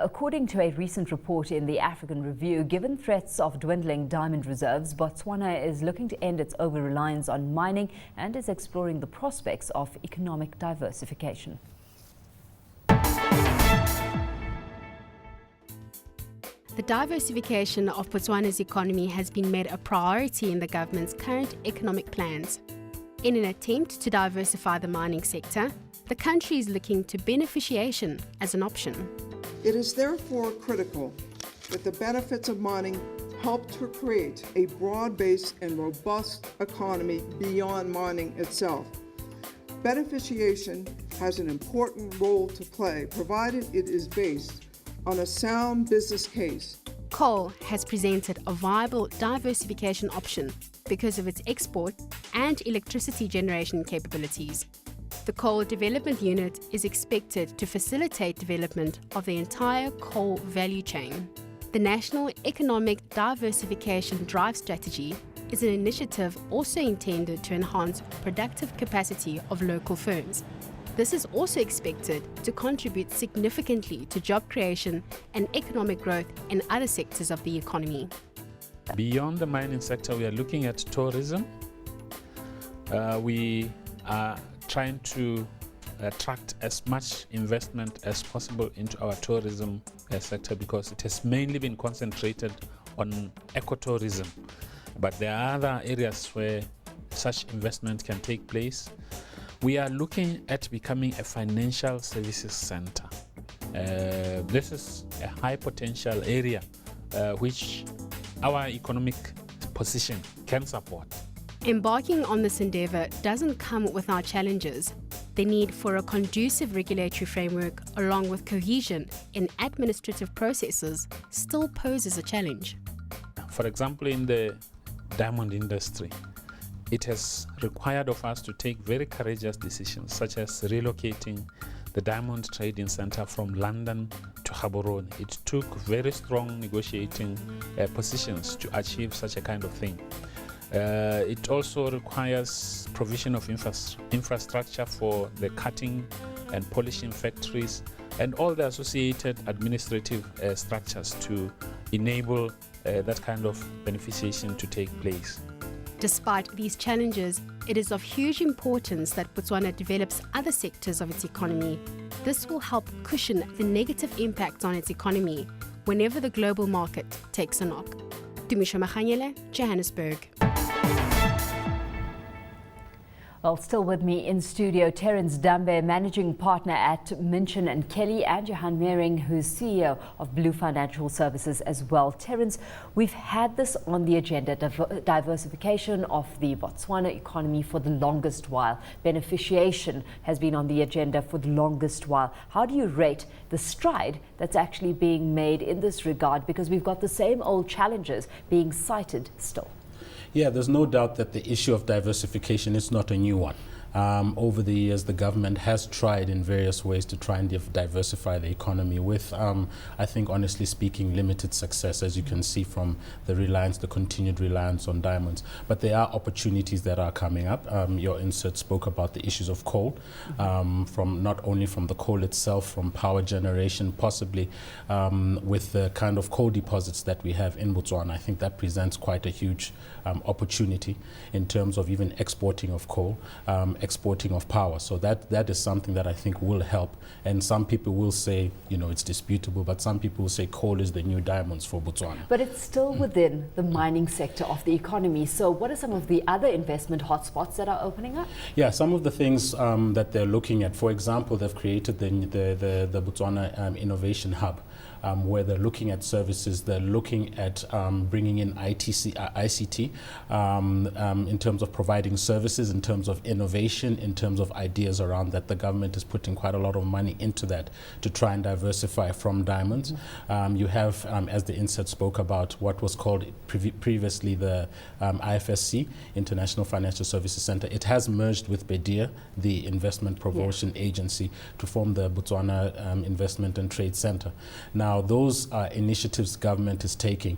According to a recent report in the African Review, given threats of dwindling diamond reserves, Botswana is looking to end its over-reliance on mining and is exploring the prospects of economic diversification. The diversification of Botswana's economy has been made a priority in the government's current economic plans. In an attempt to diversify the mining sector, the country is looking to beneficiation as an option. It is therefore critical that the benefits of mining help to create a broad-based and robust economy beyond mining itself. Beneficiation has an important role to play, provided it is based on a sound business case. Coal has presented a viable diversification option because of its export and electricity generation capabilities. The Coal Development Unit is expected to facilitate development of the entire coal value chain. The National Economic Diversification Drive Strategy is an initiative also intended to enhance productive capacity of local firms. This is also expected to contribute significantly to job creation and economic growth in other sectors of the economy. Beyond the mining sector, we are looking at tourism. We are trying to attract as much investment as possible into our tourism sector because it has mainly been concentrated on ecotourism. But there are other areas where such investment can take place. We are looking at becoming a financial services center. This is a high potential area which our economic position can support. Embarking on this endeavour doesn't come without challenges. The need for a conducive regulatory framework along with cohesion in administrative processes still poses a challenge. For example, in the diamond industry, it has required of us to take very courageous decisions, such as relocating the Diamond Trading Center from London to Gaborone. It took very strong negotiating positions to achieve such a kind of thing. It also requires provision of infrastructure for the cutting and polishing factories and all the associated administrative structures to enable that kind of beneficiation to take place. Despite these challenges, it is of huge importance that Botswana develops other sectors of its economy. This will help cushion the negative impact on its economy whenever the global market takes a knock. Tumisho Maganyele, Johannesburg. Well, still with me in studio, Terence Dambe, Managing Partner at Minchin and Kelly, and Johan Mering, who's CEO of Blue Financial Services as well. Terence, we've had this on the agenda, diversification of the Botswana economy for the longest while. Beneficiation has been on the agenda for the longest while. How do you rate the stride that's actually being made in this regard? Because we've got the same old challenges being cited still. Yeah, there's no doubt that the issue of diversification is not a new one. Over the years, the government has tried in various ways to try and diversify the economy with, I think, honestly speaking, limited success, as you can see from the continued reliance on diamonds. But there are opportunities that are coming up. Your insert spoke about the issues of coal, from not only from the coal itself, from power generation, possibly with the kind of coal deposits that we have in Botswana. I think that presents quite a huge opportunity in terms of even exporting of coal, exporting of power. So that is something that I think will help. And some people will say, it's disputable, but some people will say coal is the new diamonds for Botswana. But it's still within the mining sector of the economy. So what are some of the other investment hotspots that are opening up? Yeah, some of the things that they're looking at, for example, they've created the Botswana Innovation Hub. Where they're looking at services, they're looking at bringing in ICT in terms of providing services, in terms of innovation, in terms of ideas around that. The government is putting quite a lot of money into that to try and diversify from diamonds. You have, as the insert spoke about, what was called previously the IFSC, International Financial Services Center. It has merged with BEDIA, the Investment Promotion Agency, to form the Botswana Investment and Trade Center. Now, Now, those initiatives government is taking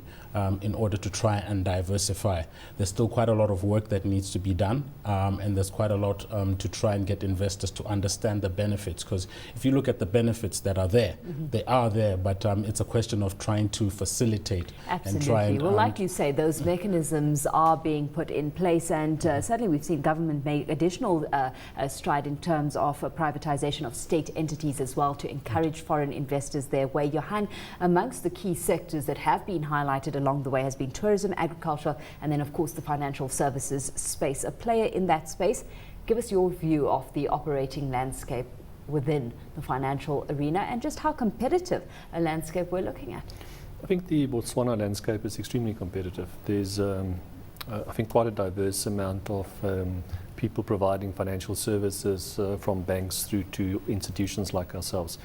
in order to try and diversify. There's still quite a lot of work that needs to be done, and there's quite a lot to try and get investors to understand the benefits, because if you look at the benefits that are there, they are there, but it's a question of trying to facilitate and try and... Well, like you say, those mechanisms are being put in place, and certainly we've seen government make additional stride in terms of privatization of state entities as well to encourage foreign investors their way. Johan, amongst the key sectors that have been highlighted along the way has been tourism, agriculture, and then of course the financial services space. A player in that space, give us your view of the operating landscape within the financial arena and just how competitive a landscape we're looking at. I think the Botswana landscape is extremely competitive. There's, I think, quite a diverse amount of people providing financial services from banks through to institutions like ourselves.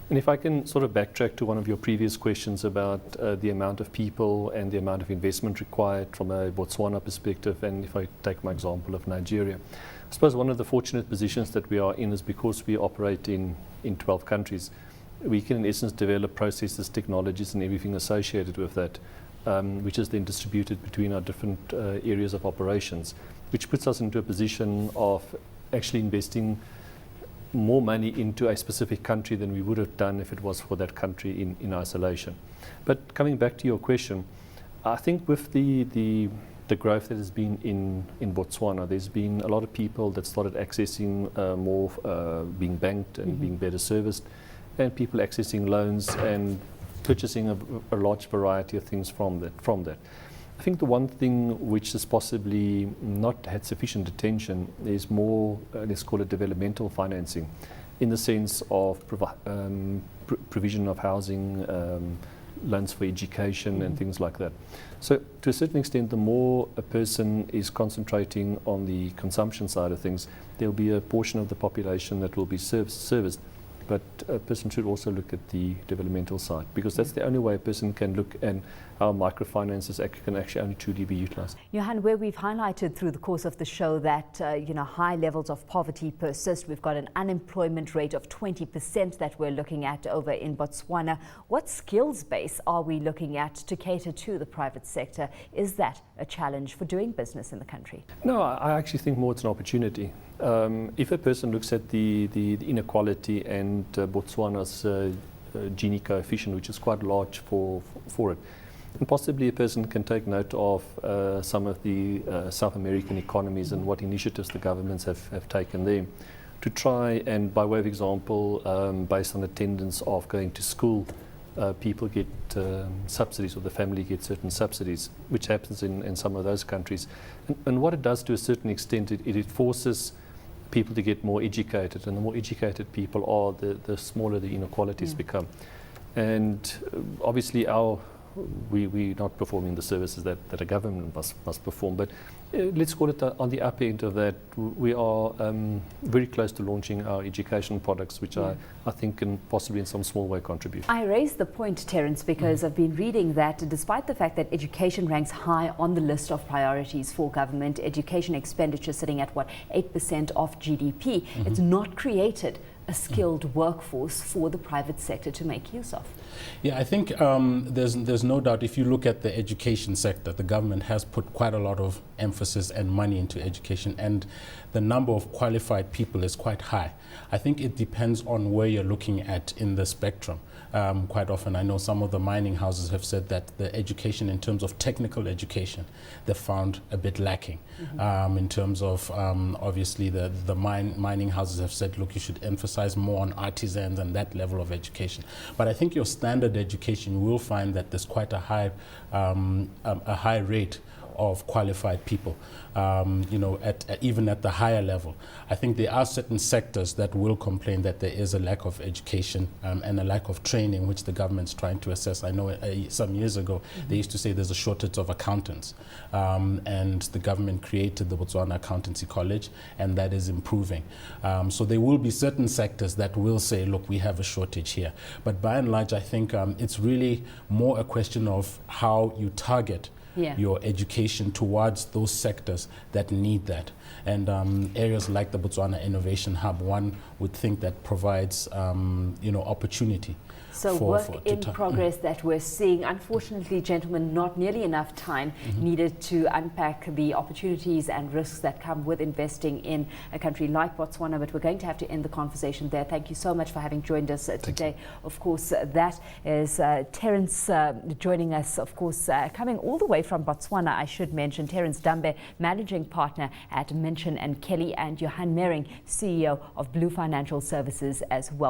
And if I can sort of backtrack to one of your previous questions about the amount of people and the amount of investment required from a Botswana perspective, and if I take my example of Nigeria, I suppose one of the fortunate positions that we are in is because we operate in 12 countries, we can in essence develop processes, technologies and everything associated with that, which is then distributed between our different areas of operations, which puts us into a position of actually investing more money into a specific country than we would have done if it was for that country in isolation. But coming back to your question, I think with the growth that has been in Botswana, there's been a lot of people that started accessing more, being banked and being better serviced, and people accessing loans and purchasing a large variety of things from that. I think the one thing which has possibly not had sufficient attention is more, let's call it developmental financing, in the sense of provision of housing, loans for education and things like that. So to a certain extent, the more a person is concentrating on the consumption side of things, there'll be a portion of the population that will be serviced. But a person should also look at the developmental side, because that's the only way a person can look and how microfinances can actually only truly be utilized. Johan, where we've highlighted through the course of the show that high levels of poverty persist, we've got an unemployment rate of 20% that we're looking at over in Botswana. What skills base are we looking at to cater to the private sector? Is that a challenge for doing business in the country? No, I actually think more it's an opportunity. If a person looks at the inequality and Botswana's Gini coefficient, which is quite large for it, and possibly a person can take note of some of the South American economies and what initiatives the governments have taken there to try and, by way of example, based on attendance of going to school, people get subsidies, or the family gets certain subsidies, which happens in some of those countries. And what it does to a certain extent, it forces people to get more educated, and the more educated people are, the smaller the inequalities become. And obviously we're not performing the services that a government must perform, but let's call it on the upper end of that. We are very close to launching our education products, which I think can possibly in some small way contribute. I raise the point, Terence, because I've been reading that despite the fact that education ranks high on the list of priorities for government, education expenditure sitting at 8% of GDP, it's not created a skilled workforce for the private sector to make use of. Yeah, I think there's no doubt, if you look at the education sector, the government has put quite a lot of emphasis and money into education, and the number of qualified people is quite high. I think it depends on where you're looking at in the spectrum. Quite often, I know some of the mining houses have said that the education, in terms of technical education, they found a bit lacking. In terms of, obviously, the mining houses have said, look, you should emphasize more on artisans and that level of education. But I think your standard education, you will find that there's quite a high rate of qualified people, even at the higher level. I think there are certain sectors that will complain that there is a lack of education and a lack of training, which the government's trying to assess. I know some years ago, they used to say there's a shortage of accountants, and the government created the Botswana Accountancy College, and that is improving. So there will be certain sectors that will say, look, we have a shortage here. But by and large, I think it's really more a question of how you target your education towards those sectors that need that. And areas like the Botswana Innovation Hub, one would think that provides opportunity. So work in progress that we're seeing. Unfortunately, gentlemen, not nearly enough time needed to unpack the opportunities and risks that come with investing in a country like Botswana, but we're going to have to end the conversation there. Thank you so much for having joined us today. Of course, that is Terence joining us, of course, coming all the way from Botswana, I should mention. Terence Dambe, Managing Partner at Minchin & Kelly, and Johan Mering, CEO of Blue Financial Services as well.